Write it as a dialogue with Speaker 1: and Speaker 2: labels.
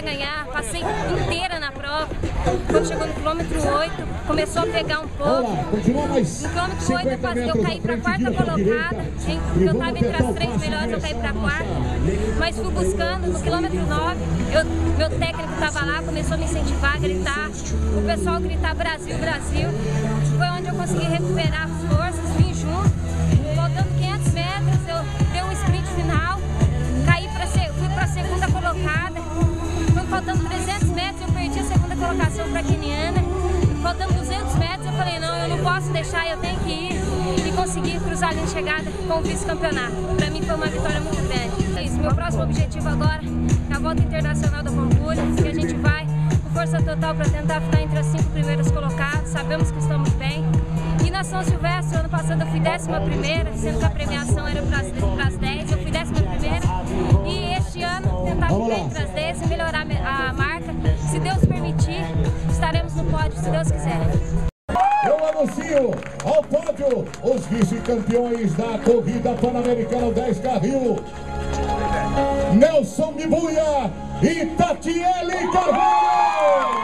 Speaker 1: ganhar, passei inteira na prova. Quando chegou no quilômetro 8, começou a pegar um pouco. No quilômetro 8 eu caí para a quarta colocada, eu estava entre as 3 melhores, eu caí para a quarta. Mas fui buscando, no quilômetro 9, meu técnico estava lá, começou a me incentivar a gritar, o pessoal gritar Brasil, Brasil. Foi onde eu consegui recuperar as forças, vim junto, faltando 500 metros, eu dei um sprint final, fui para a segunda colocada, faltando 300 metros eu perdi a segunda colocação para a queniana, faltando 200 metros eu falei, não, eu não posso deixar, eu tenho que ir e conseguir cruzar a linha de chegada com o vice-campeonato. Para mim foi uma vitória muito grande. É isso, meu próximo objetivo agora é a volta internacional da Pampulha, que a gente vai com força total para tentar ficar entre as 5 primeiras colocadas, sabemos que estamos bem. E na São Silvestre, ano passado eu fui 11ª, sendo que a premiação era para as 10, eu fui 11ª. E este ano tentar ficar entre as 10 e melhorar a marca. Se Deus permitir, estaremos no pódio, se Deus quiser.
Speaker 2: Eu anuncio ao pódio os vice-campeões da corrida pan-americana 10 carril, Nelson Mibuya e Tatiele Carvalho.